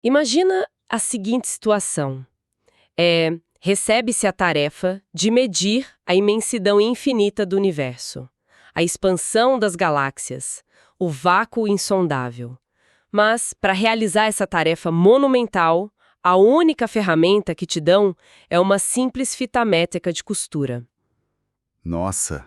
Imagina a seguinte situação. Recebe-se a tarefa de medir a imensidão infinita do universo, a expansão das galáxias, o vácuo insondável. Mas, para realizar essa tarefa monumental, a única ferramenta que te dão é uma simples fita métrica de costura. Nossa,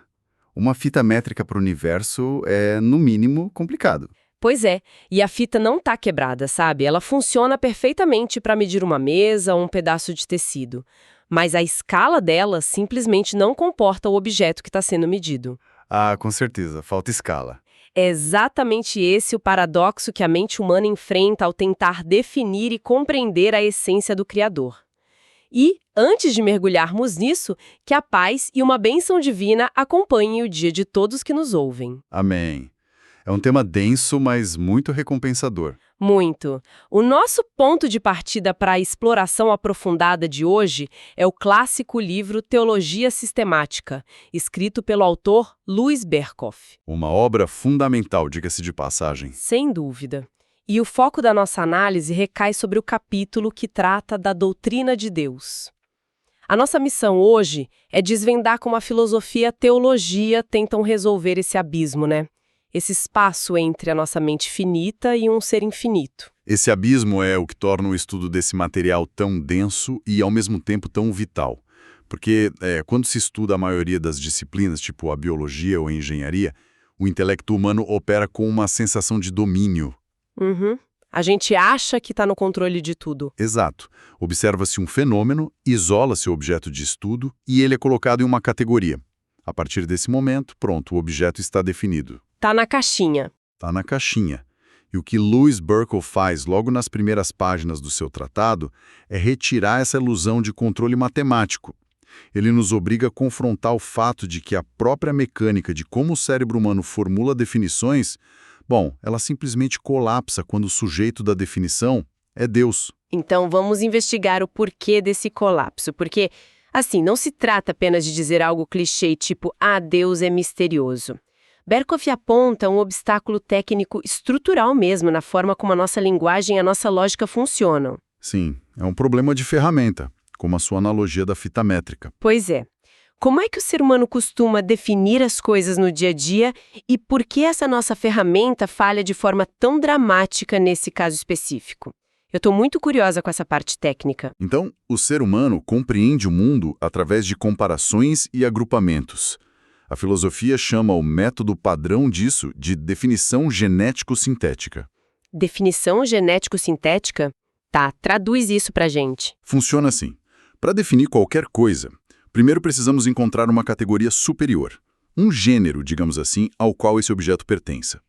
uma fita métrica para o universo é, no mínimo, complicado. Pois é, e a fita não tá quebrada, sabe? Ela funciona perfeitamente para medir uma mesa ou um pedaço de tecido. Mas a escala dela simplesmente não comporta o objeto que está sendo medido. Ah, com certeza, falta escala. É exatamente esse o paradoxo que a mente humana enfrenta ao tentar definir e compreender a essência do Criador. E, antes de mergulharmos nisso, que a paz e uma bênção divina acompanhem o dia de todos que nos ouvem. Amém. É um tema denso, mas muito recompensador. Muito. O nosso ponto de partida para a exploração aprofundada de hoje é o clássico livro Teologia Sistemática, escrito pelo autor Louis Berkhof. Uma obra fundamental, diga-se de passagem. Sem dúvida. E o foco da nossa análise recai sobre o capítulo que trata da doutrina de Deus. A nossa missão hoje é desvendar como a filosofia e a teologia tentam resolver esse abismo, né? Esse espaço entre a nossa mente finita e um ser infinito. Esse abismo é o que torna o estudo desse material tão denso e, ao mesmo tempo, tão vital. Porque, quando se estuda a maioria das disciplinas, tipo a biologia ou a engenharia, o intelecto humano opera com uma sensação de domínio. A gente acha que está no controle de tudo. Exato. Observa-se um fenômeno, isola-se o objeto de estudo e ele é colocado em uma categoria. A partir desse momento, pronto, o objeto está definido. Tá na caixinha. Está na caixinha. E o que Louis Berkhof faz logo nas primeiras páginas do seu tratado é retirar essa ilusão de controle matemático. Ele nos obriga a confrontar o fato de que a própria mecânica de como o cérebro humano formula definições, ela simplesmente colapsa quando o sujeito da definição é Deus. Então vamos investigar o porquê desse colapso, porque, assim, não se trata apenas de dizer algo clichê tipo, Deus é misterioso. Berkhof aponta um obstáculo técnico estrutural mesmo na forma como a nossa linguagem e a nossa lógica funcionam. Sim, é um problema de ferramenta, como a sua analogia da fita métrica. Pois é. Como é que o ser humano costuma definir as coisas no dia a dia e por que essa nossa ferramenta falha de forma tão dramática nesse caso específico? Eu estou muito curiosa com essa parte técnica. Então, o ser humano compreende o mundo através de comparações e agrupamentos. A filosofia chama o método padrão disso de definição genético-sintética. Definição genético-sintética? Tá, traduz isso pra gente. Funciona assim. Para definir qualquer coisa, primeiro precisamos encontrar uma categoria superior, um gênero, digamos assim, ao qual esse objeto pertença.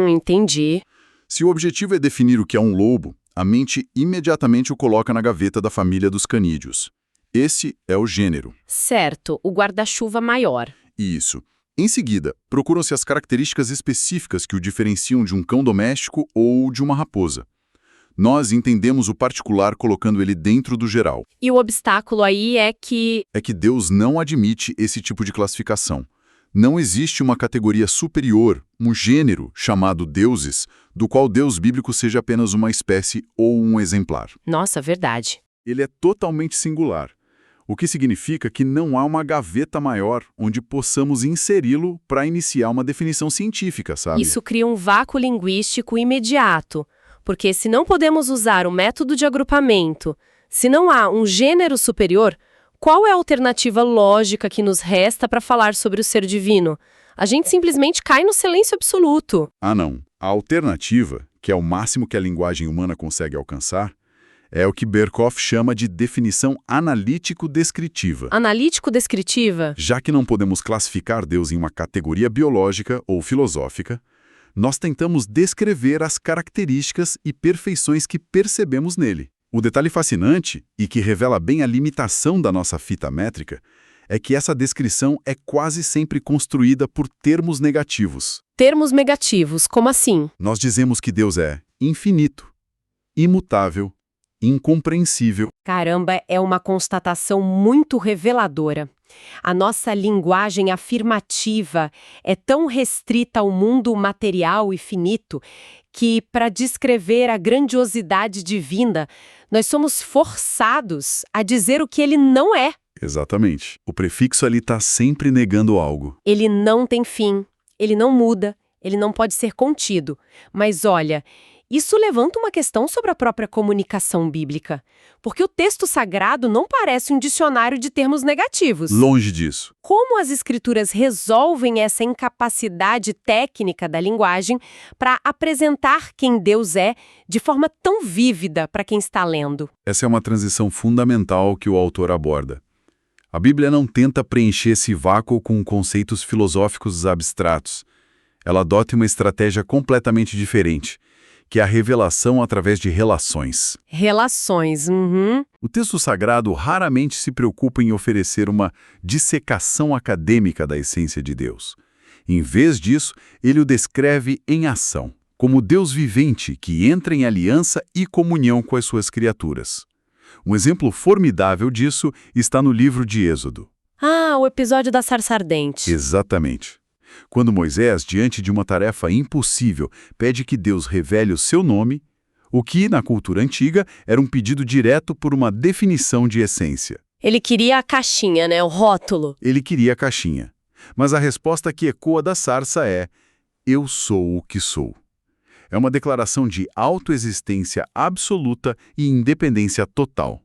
Entendi. Se o objetivo é definir o que é um lobo, a mente imediatamente o coloca na gaveta da família dos canídeos. Esse é o gênero. Certo, o guarda-chuva maior. Isso. Em seguida, procuram-se as características específicas que o diferenciam de um cão doméstico ou de uma raposa. Nós entendemos o particular colocando ele dentro do geral. E o obstáculo aí é que Deus não admite esse tipo de classificação. Não existe uma categoria superior, um gênero chamado deuses, do qual Deus bíblico seja apenas uma espécie ou um exemplar. Nossa, verdade. Ele é totalmente singular. O que significa que não há uma gaveta maior onde possamos inseri-lo para iniciar uma definição científica, sabe? Isso cria um vácuo linguístico imediato, porque se não podemos usar o método de agrupamento, se não há um gênero superior, qual é a alternativa lógica que nos resta para falar sobre o ser divino? A gente simplesmente cai no silêncio absoluto. Não. A alternativa, que é o máximo que a linguagem humana consegue alcançar, é o que Berkhof chama de definição analítico-descritiva. Analítico-descritiva? Já que não podemos classificar Deus em uma categoria biológica ou filosófica, nós tentamos descrever as características e perfeições que percebemos nele. O detalhe fascinante, e que revela bem a limitação da nossa fita métrica, é que essa descrição é quase sempre construída por termos negativos. Termos negativos, como assim? Nós dizemos que Deus é infinito, imutável, incompreensível. Caramba, é uma constatação muito reveladora. A nossa linguagem afirmativa é tão restrita ao mundo material e finito que, para descrever a grandiosidade divina, nós somos forçados a dizer o que ele não é. Exatamente. O prefixo ali está sempre negando algo. Ele não tem fim, ele não muda, ele não pode ser contido. Mas olha, isso levanta uma questão sobre a própria comunicação bíblica, porque o texto sagrado não parece um dicionário de termos negativos. Longe disso. Como as escrituras resolvem essa incapacidade técnica da linguagem para apresentar quem Deus é de forma tão vívida para quem está lendo? Essa é uma transição fundamental que o autor aborda. A Bíblia não tenta preencher esse vácuo com conceitos filosóficos abstratos. Ela adota uma estratégia completamente diferente, que é a revelação através de relações. Relações, O texto sagrado raramente se preocupa em oferecer uma dissecação acadêmica da essência de Deus. Em vez disso, ele o descreve em ação, como Deus vivente que entra em aliança e comunhão com as suas criaturas. Um exemplo formidável disso está no livro de Êxodo. Ah, o episódio da sarça ardente. Exatamente. Quando Moisés, diante de uma tarefa impossível, pede que Deus revele o seu nome, o que, na cultura antiga, era um pedido direto por uma definição de essência. Ele queria a caixinha, né, o rótulo. Ele queria a caixinha. Mas a resposta que ecoa da sarça é: eu sou o que sou. É uma declaração de autoexistência absoluta e independência total.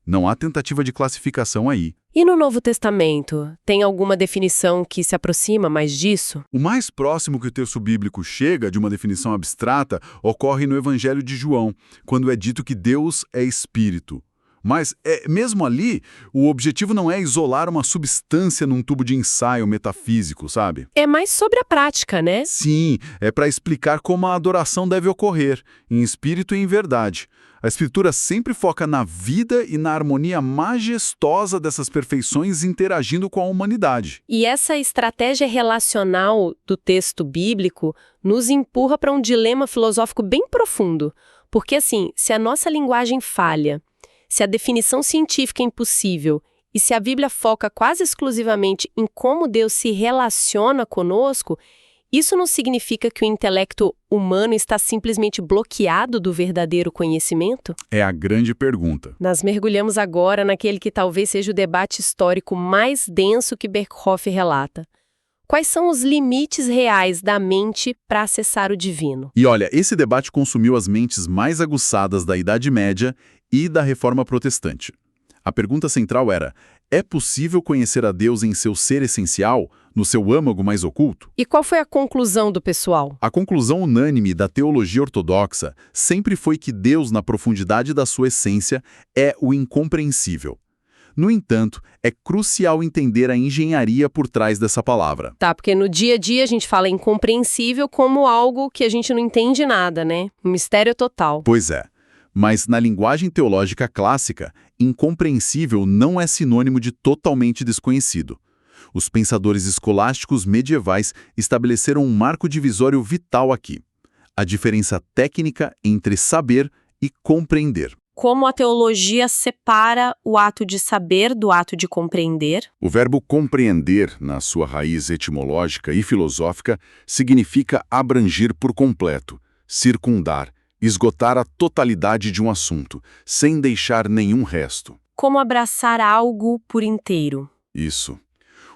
Não há tentativa de classificação aí. E no Novo Testamento, tem alguma definição que se aproxima mais disso? O mais próximo que o texto bíblico chega de uma definição abstrata ocorre no Evangelho de João, quando é dito que Deus é espírito. Mas, mesmo ali, o objetivo não é isolar uma substância num tubo de ensaio metafísico, sabe? É mais sobre a prática, né? Sim, é para explicar como a adoração deve ocorrer, em espírito e em verdade. A Escritura sempre foca na vida e na harmonia majestosa dessas perfeições interagindo com a humanidade. E essa estratégia relacional do texto bíblico nos empurra para um dilema filosófico bem profundo. Porque, assim, se a nossa linguagem falha, se a definição científica é impossível e se a Bíblia foca quase exclusivamente em como Deus se relaciona conosco, isso não significa que o intelecto humano está simplesmente bloqueado do verdadeiro conhecimento? É a grande pergunta. Nós mergulhamos agora naquele que talvez seja o debate histórico mais denso que Berkhoff relata. Quais são os limites reais da mente para acessar o divino? E olha, esse debate consumiu as mentes mais aguçadas da Idade Média e da Reforma Protestante. A pergunta central era: é possível conhecer a Deus em seu ser essencial, no seu âmago mais oculto? E qual foi a conclusão do pessoal? A conclusão unânime da teologia ortodoxa sempre foi que Deus, na profundidade da sua essência, é o incompreensível. No entanto, é crucial entender a engenharia por trás dessa palavra. Tá, porque no dia a dia a gente fala incompreensível como algo que a gente não entende nada, né? Um mistério total. Pois é. Mas na linguagem teológica clássica, incompreensível não é sinônimo de totalmente desconhecido. Os pensadores escolásticos medievais estabeleceram um marco divisório vital aqui: a diferença técnica entre saber e compreender. Como a teologia separa o ato de saber do ato de compreender? O verbo compreender, na sua raiz etimológica e filosófica, significa abranger por completo, circundar, esgotar a totalidade de um assunto, sem deixar nenhum resto. Como abraçar algo por inteiro. Isso.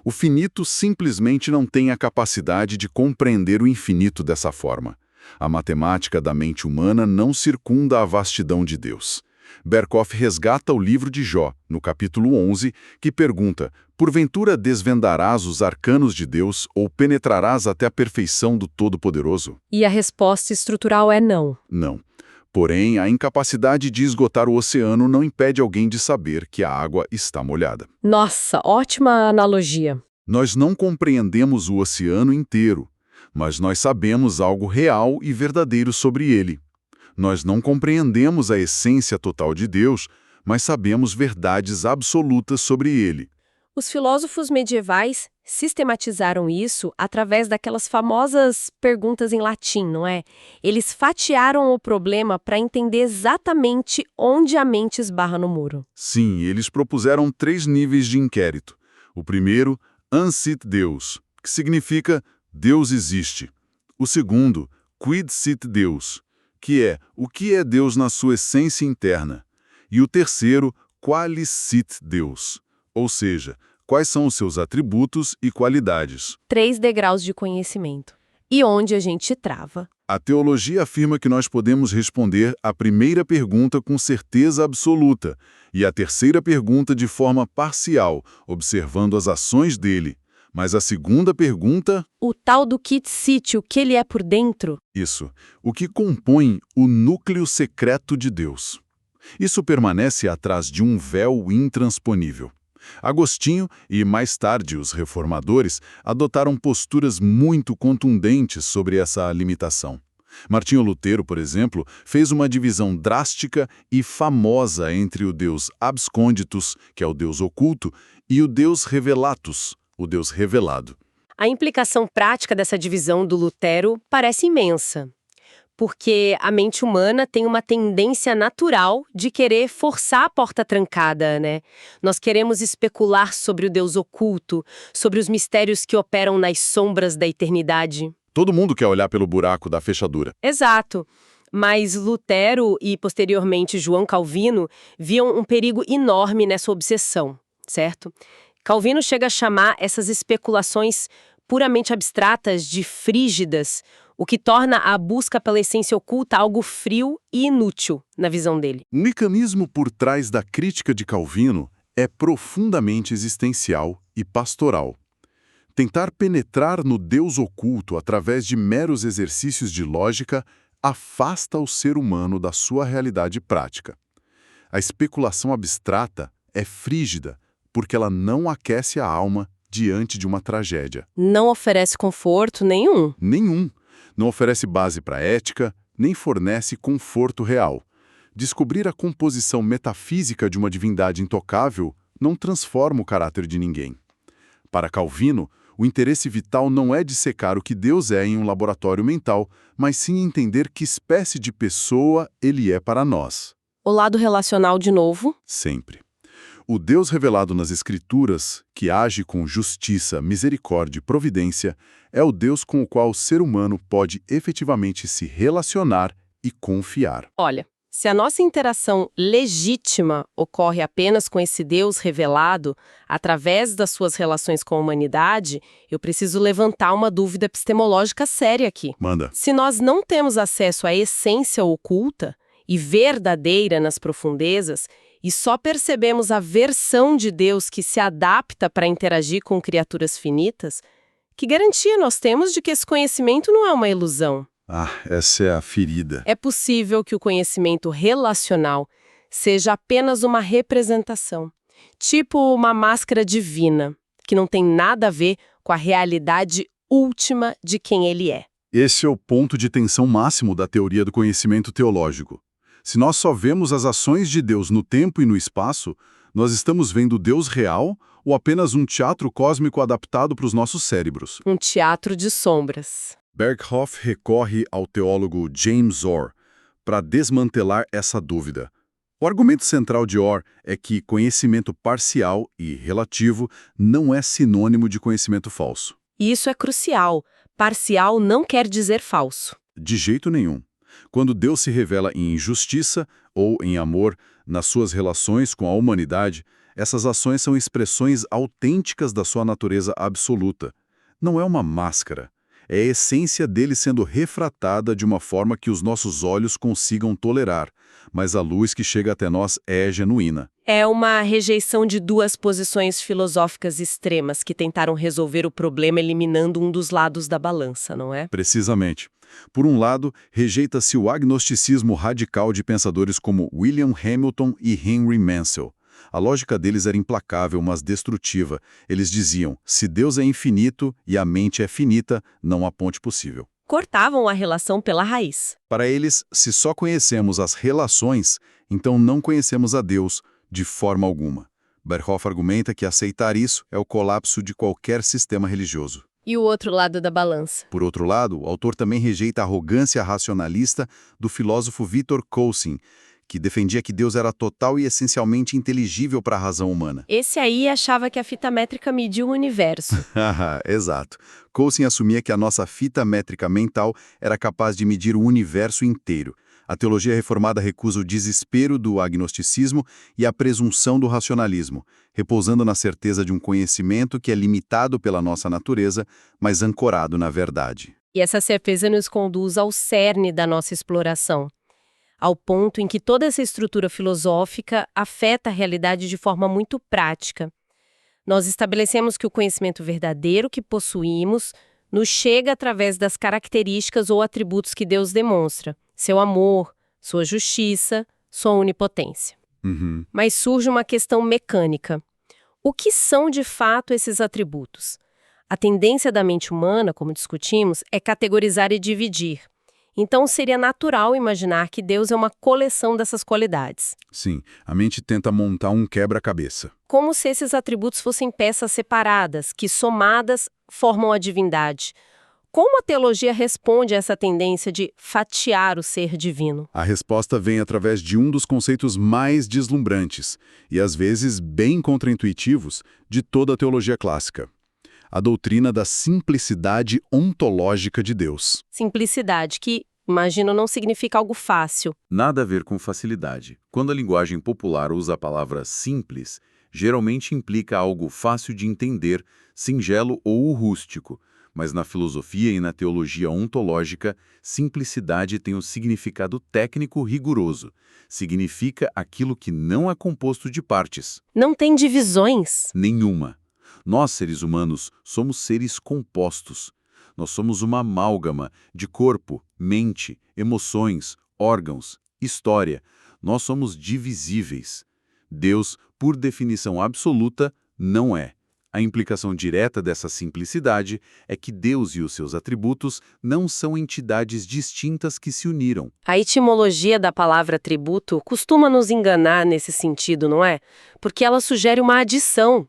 O finito simplesmente não tem a capacidade de compreender o infinito dessa forma. A matemática da mente humana não circunda a vastidão de Deus. Berkhoff resgata o livro de Jó, no capítulo 11, que pergunta: porventura desvendarás os arcanos de Deus ou penetrarás até a perfeição do Todo-Poderoso? E a resposta estrutural é não. Não. Porém, a incapacidade de esgotar o oceano não impede alguém de saber que a água está molhada. Nossa, ótima analogia. Nós não compreendemos o oceano inteiro, mas nós sabemos algo real e verdadeiro sobre ele. Nós não compreendemos a essência total de Deus, mas sabemos verdades absolutas sobre ele. Os filósofos medievais sistematizaram isso através daquelas famosas perguntas em latim, não é? Eles fatiaram o problema para entender exatamente onde a mente esbarra no muro. Sim, eles propuseram 3 níveis de inquérito. O primeiro, Ancit Deus, que significa Deus existe. O segundo, quid sit Deus, que é o que é Deus na sua essência interna. E o terceiro, qualis sit Deus, ou seja, quais são os seus atributos e qualidades. 3 degraus de conhecimento. E onde a gente trava? A teologia afirma que nós podemos responder a primeira pergunta com certeza absoluta e a terceira pergunta de forma parcial, observando as ações dele. Mas a segunda pergunta... O tal do Quid Sit, o que ele é por dentro? Isso. O que compõe o núcleo secreto de Deus. Isso permanece atrás de um véu intransponível. Agostinho e, mais tarde, os reformadores adotaram posturas muito contundentes sobre essa limitação. Martinho Lutero, por exemplo, fez uma divisão drástica e famosa entre o Deus absconditus, que é o Deus oculto, e o Deus revelatus, o Deus revelado. A implicação prática dessa divisão do Lutero parece imensa. Porque a mente humana tem uma tendência natural de querer forçar a porta trancada, né? Nós queremos especular sobre o Deus oculto, sobre os mistérios que operam nas sombras da eternidade. Todo mundo quer olhar pelo buraco da fechadura. Exato. Mas Lutero e, posteriormente, João Calvino viam um perigo enorme nessa obsessão, certo? Calvino chega a chamar essas especulações puramente abstratas de frígidas, o que torna a busca pela essência oculta algo frio e inútil, na visão dele. O mecanismo por trás da crítica de Calvino é profundamente existencial e pastoral. Tentar penetrar no Deus oculto através de meros exercícios de lógica afasta o ser humano da sua realidade prática. A especulação abstrata é frígida, porque ela não aquece a alma diante de uma tragédia. Não oferece conforto nenhum. Nenhum. Não oferece base para ética, nem fornece conforto real. Descobrir a composição metafísica de uma divindade intocável não transforma o caráter de ninguém. Para Calvino, o interesse vital não é dissecar o que Deus é em um laboratório mental, mas sim entender que espécie de pessoa ele é para nós. O lado relacional de novo. Sempre. O Deus revelado nas Escrituras, que age com justiça, misericórdia e providência, é o Deus com o qual o ser humano pode efetivamente se relacionar e confiar. Olha, se a nossa interação legítima ocorre apenas com esse Deus revelado, através das suas relações com a humanidade, eu preciso levantar uma dúvida epistemológica séria aqui. Manda. Se nós não temos acesso à essência oculta e verdadeira nas profundezas, e só percebemos a versão de Deus que se adapta para interagir com criaturas finitas, que garantia nós temos de que esse conhecimento não é uma ilusão? Essa é a ferida. É possível que o conhecimento relacional seja apenas uma representação, tipo uma máscara divina, que não tem nada a ver com a realidade última de quem ele é. Esse é o ponto de tensão máximo da teoria do conhecimento teológico. Se nós só vemos as ações de Deus no tempo e no espaço, nós estamos vendo Deus real ou apenas um teatro cósmico adaptado para os nossos cérebros? Um teatro de sombras. Berkhoff recorre ao teólogo James Orr para desmantelar essa dúvida. O argumento central de Orr é que conhecimento parcial e relativo não é sinônimo de conhecimento falso. E isso é crucial. Parcial não quer dizer falso. De jeito nenhum. Quando Deus se revela em justiça ou em amor nas suas relações com a humanidade, essas ações são expressões autênticas da sua natureza absoluta. Não é uma máscara. É a essência dele sendo refratada de uma forma que os nossos olhos consigam tolerar, mas a luz que chega até nós é genuína. É uma rejeição de duas posições filosóficas extremas que tentaram resolver o problema eliminando um dos lados da balança, não é? Precisamente. Por um lado, rejeita-se o agnosticismo radical de pensadores como William Hamilton e Henry Mansell. A lógica deles era implacável, mas destrutiva. Eles diziam, se Deus é infinito e a mente é finita, não há ponte possível. Cortavam a relação pela raiz. Para eles, se só conhecemos as relações, então não conhecemos a Deus de forma alguma. Berkhoff argumenta que aceitar isso é o colapso de qualquer sistema religioso. E o outro lado da balança? Por outro lado, o autor também rejeita a arrogância racionalista do filósofo Victor Cousin, que defendia que Deus era total e essencialmente inteligível para a razão humana. Esse aí achava que a fita métrica media o universo. Haha, exato. Coulson assumia que a nossa fita métrica mental era capaz de medir o universo inteiro. A teologia reformada recusa o desespero do agnosticismo e a presunção do racionalismo, repousando na certeza de um conhecimento que é limitado pela nossa natureza, mas ancorado na verdade. E essa certeza nos conduz ao cerne da nossa exploração, ao ponto em que toda essa estrutura filosófica afeta a realidade de forma muito prática. Nós estabelecemos que o conhecimento verdadeiro que possuímos nos chega através das características ou atributos que Deus demonstra, seu amor, sua justiça, sua onipotência. Mas surge uma questão mecânica. O que são de fato esses atributos? A tendência da mente humana, como discutimos, é categorizar e dividir. Então seria natural imaginar que Deus é uma coleção dessas qualidades. Sim, a mente tenta montar um quebra-cabeça. Como se esses atributos fossem peças separadas, que somadas formam a divindade. Como a teologia responde a essa tendência de fatiar o ser divino? A resposta vem através de um dos conceitos mais deslumbrantes e, às vezes, bem contraintuitivos de toda a teologia clássica: a doutrina da simplicidade ontológica de Deus. Simplicidade, que, imagino, não significa algo fácil. Nada a ver com facilidade. Quando a linguagem popular usa a palavra simples, geralmente implica algo fácil de entender, singelo ou rústico. Mas na filosofia e na teologia ontológica, simplicidade tem um significado técnico rigoroso. Significa aquilo que não é composto de partes. Não tem divisões. Nenhuma. Nós, seres humanos, somos seres compostos. Nós somos uma amálgama de corpo, mente, emoções, órgãos, história. Nós somos divisíveis. Deus, por definição absoluta, não é. A implicação direta dessa simplicidade é que Deus e os seus atributos não são entidades distintas que se uniram. A etimologia da palavra atributo costuma nos enganar nesse sentido, não é? Porque ela sugere uma adição,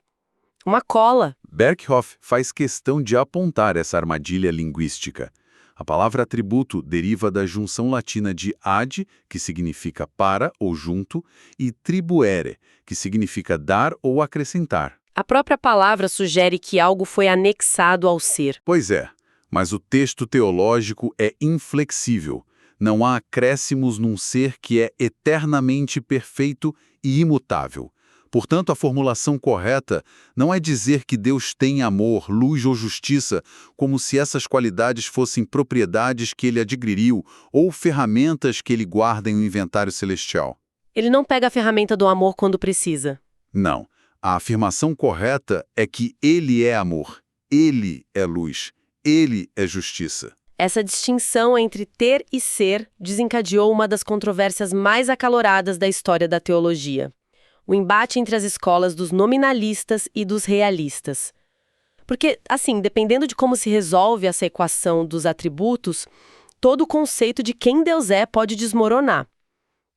uma cola. Berkhoff faz questão de apontar essa armadilha linguística. A palavra atributo deriva da junção latina de ad, que significa para ou junto, e tribuere, que significa dar ou acrescentar. A própria palavra sugere que algo foi anexado ao ser. Pois é, mas o texto teológico é inflexível. Não há acréscimos num ser que é eternamente perfeito e imutável. Portanto, a formulação correta não é dizer que Deus tem amor, luz ou justiça, como se essas qualidades fossem propriedades que ele adquiriu ou ferramentas que ele guarda em um inventário celestial. Ele não pega a ferramenta do amor quando precisa. Não. A afirmação correta é que ele é amor, ele é luz, ele é justiça. Essa distinção entre ter e ser desencadeou uma das controvérsias mais acaloradas da história da teologia: o embate entre as escolas dos nominalistas e dos realistas. Porque, assim, dependendo de como se resolve essa equação dos atributos, todo o conceito de quem Deus é pode desmoronar.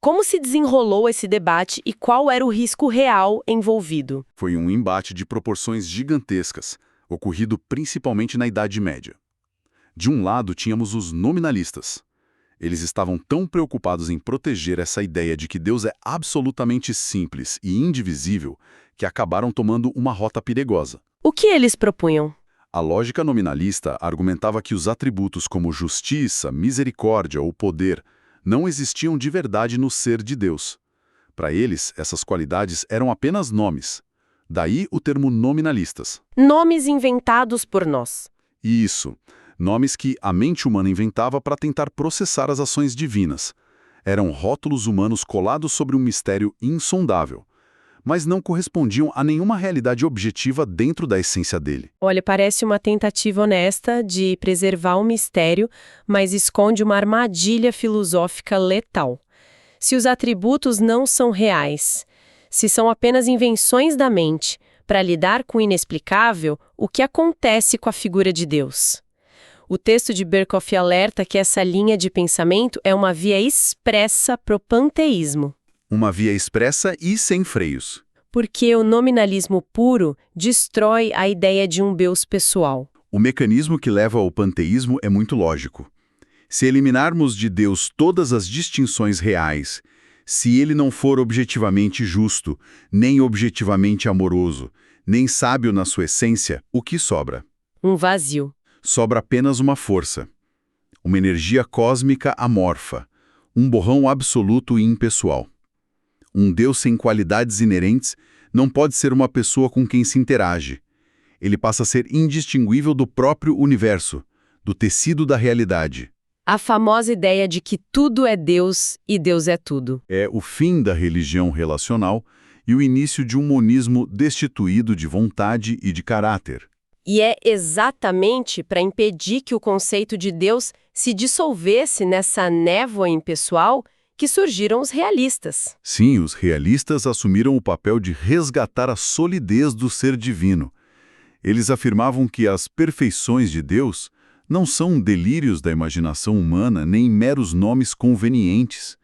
Como se desenrolou esse debate e qual era o risco real envolvido? Foi um embate de proporções gigantescas, ocorrido principalmente na Idade Média. De um lado, tínhamos os nominalistas. Eles estavam tão preocupados em proteger essa ideia de que Deus é absolutamente simples e indivisível que acabaram tomando uma rota perigosa. O que eles propunham? A lógica nominalista argumentava que os atributos como justiça, misericórdia ou poder não existiam de verdade no ser de Deus. Para eles, essas qualidades eram apenas nomes. Daí o termo nominalistas. Nomes inventados por nós. Isso. Nomes que a mente humana inventava para tentar processar as ações divinas. Eram rótulos humanos colados sobre um mistério insondável, mas não correspondiam a nenhuma realidade objetiva dentro da essência dele. Olha, parece uma tentativa honesta de preservar o mistério, mas esconde uma armadilha filosófica letal. Se os atributos não são reais, se são apenas invenções da mente para lidar com o inexplicável, o que acontece com a figura de Deus? O texto de Berkhoff alerta que essa linha de pensamento é uma via expressa pro panteísmo. Uma via expressa e sem freios. Porque o nominalismo puro destrói a ideia de um Deus pessoal. O mecanismo que leva ao panteísmo é muito lógico. Se eliminarmos de Deus todas as distinções reais, Se ele não for objetivamente justo, nem objetivamente amoroso, nem sábio na sua essência, o que sobra? Um vazio. Sobra apenas uma força. Uma energia cósmica amorfa. Um borrão absoluto e impessoal. Um Deus sem qualidades inerentes não pode ser uma pessoa com quem se interage. Ele passa a ser indistinguível do próprio universo, do tecido da realidade. A famosa ideia de que tudo é Deus e Deus é tudo. É o fim da religião relacional e o início de um monismo destituído de vontade e de caráter. E é exatamente para impedir que o conceito de Deus se dissolvesse nessa névoa impessoal que surgiram os realistas. Sim, os realistas assumiram o papel de resgatar a solidez do ser divino. Eles afirmavam que as perfeições de Deus não são delírios da imaginação humana nem meros nomes convenientes.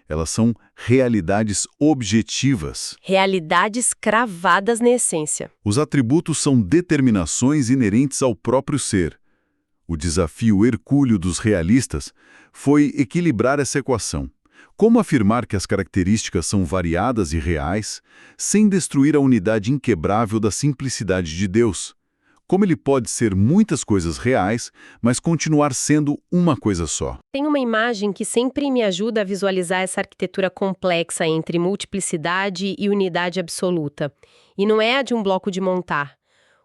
Elas são realidades objetivas. Realidades cravadas na essência. Os atributos são determinações inerentes ao próprio ser. O desafio hercúleo dos realistas foi equilibrar essa equação. Como afirmar que as características são variadas e reais, sem destruir a unidade inquebrável da simplicidade de Deus? Como ele pode ser muitas coisas reais, mas continuar sendo uma coisa só? Tem uma imagem que sempre me ajuda a visualizar essa arquitetura complexa entre multiplicidade e unidade absoluta. E não é a de um bloco de montar.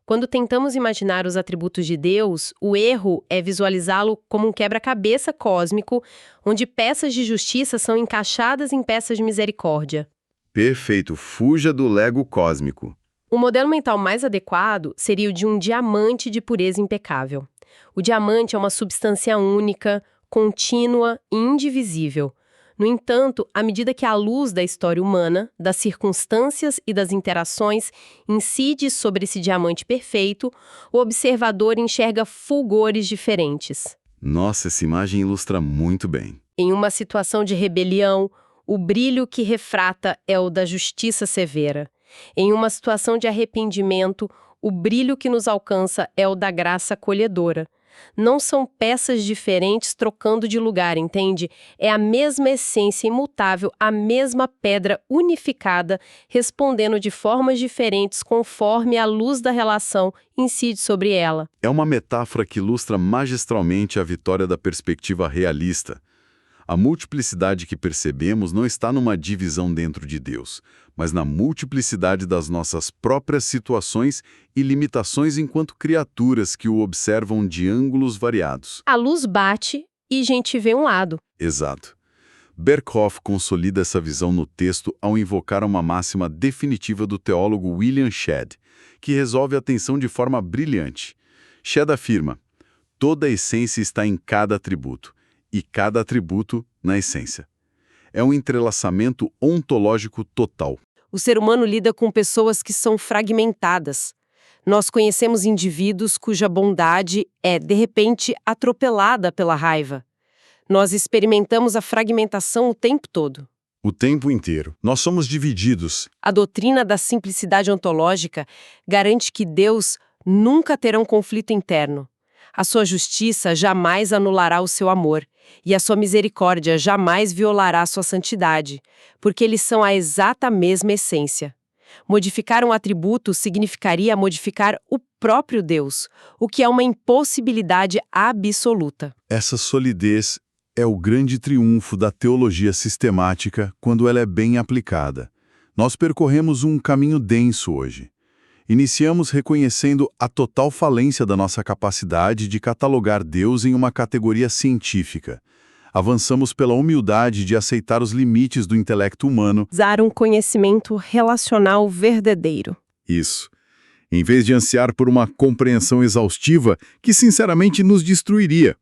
Quando tentamos imaginar os atributos de Deus, o erro é visualizá-lo como um quebra-cabeça cósmico, onde peças de justiça são encaixadas em peças de misericórdia. Perfeito, fuja do Lego cósmico. O modelo mental mais adequado seria o de um diamante de pureza impecável. O diamante é uma substância única, contínua e indivisível. No entanto, à medida que a luz da história humana, das circunstâncias e das interações incide sobre esse diamante perfeito, o observador enxerga fulgores diferentes. Nossa, essa imagem ilustra muito bem. Em uma situação de rebelião, o brilho que refrata é o da justiça severa. Em uma situação de arrependimento, o brilho que nos alcança é o da graça acolhedora. Não são peças diferentes trocando de lugar, entende? É a mesma essência imutável, a mesma pedra unificada, respondendo de formas diferentes conforme a luz da relação incide sobre ela. É uma metáfora que ilustra magistralmente a vitória da perspectiva realista. A multiplicidade que percebemos não está numa divisão dentro de Deus, mas na multiplicidade das nossas próprias situações e limitações enquanto criaturas que o observam de ângulos variados. A luz bate e a gente vê um lado. Exato. Berkhoff consolida essa visão no texto ao invocar uma máxima definitiva do teólogo William Shedd, que resolve a tensão de forma brilhante. Shedd afirma: toda a essência está em cada atributo, e cada atributo na essência. É um entrelaçamento ontológico total. O ser humano lida com pessoas que são fragmentadas. Nós conhecemos indivíduos cuja bondade é, de repente, atropelada pela raiva. Nós experimentamos a fragmentação o tempo todo. O tempo inteiro. Nós somos divididos. A doutrina da simplicidade ontológica garante que Deus nunca terá um conflito interno. A sua justiça jamais anulará o seu amor, e a sua misericórdia jamais violará a sua santidade, porque eles são a exata mesma essência. Modificar um atributo significaria modificar o próprio Deus, o que é uma impossibilidade absoluta. Essa solidez é o grande triunfo da teologia sistemática quando ela é bem aplicada. Nós percorremos um caminho denso hoje. Iniciamos reconhecendo a total falência da nossa capacidade de catalogar Deus em uma categoria científica. Avançamos pela humildade de aceitar os limites do intelecto humano. Usar um conhecimento relacional verdadeiro. Isso. Em vez de ansiar por uma compreensão exaustiva que, sinceramente, nos destruiria.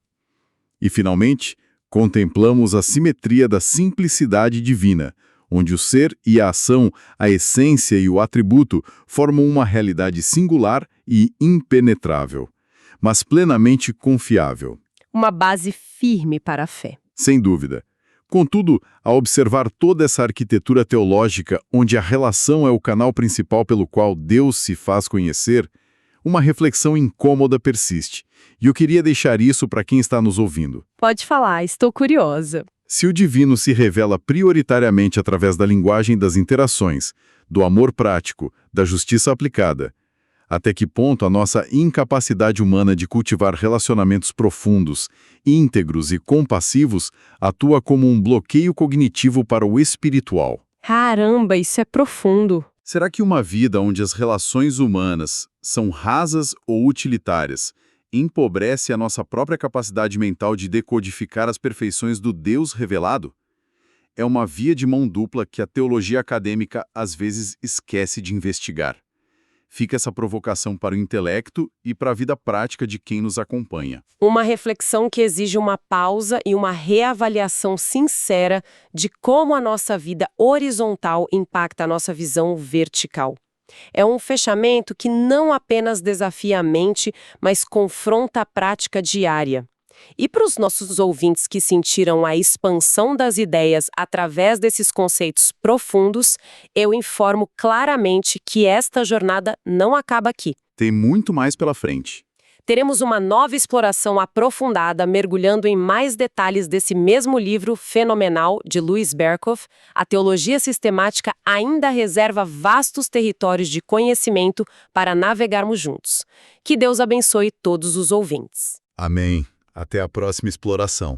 E, finalmente, contemplamos a simetria da simplicidade divina, onde o ser e a ação, a essência e o atributo formam uma realidade singular e impenetrável, mas plenamente confiável. Uma base firme para a fé. Sem dúvida. Contudo, ao observar toda essa arquitetura teológica, onde a relação é o canal principal pelo qual Deus se faz conhecer, uma reflexão incômoda persiste. E eu queria deixar isso para quem está nos ouvindo. Pode falar, estou curiosa. Se o divino se revela prioritariamente através da linguagem das interações, do amor prático, da justiça aplicada, até que ponto a nossa incapacidade humana de cultivar relacionamentos profundos, íntegros e compassivos atua como um bloqueio cognitivo para o espiritual? Caramba, isso é profundo. Será que uma vida onde as relações humanas são rasas ou utilitárias empobrece a nossa própria capacidade mental de decodificar as perfeições do Deus revelado? É uma via de mão dupla que a teologia acadêmica às vezes esquece de investigar. Fica essa provocação para o intelecto e para a vida prática de quem nos acompanha. Uma reflexão que exige uma pausa e uma reavaliação sincera de como a nossa vida horizontal impacta a nossa visão vertical. É um fechamento que não apenas desafia a mente, mas confronta a prática diária. E para os nossos ouvintes que sentiram a expansão das ideias através desses conceitos profundos, eu informo claramente que esta jornada não acaba aqui. Tem muito mais pela frente. Teremos uma nova exploração aprofundada, mergulhando em mais detalhes desse mesmo livro fenomenal de Louis Berkhof. A teologia sistemática ainda reserva vastos territórios de conhecimento para navegarmos juntos. Que Deus abençoe todos os ouvintes. Amém. Até a próxima exploração.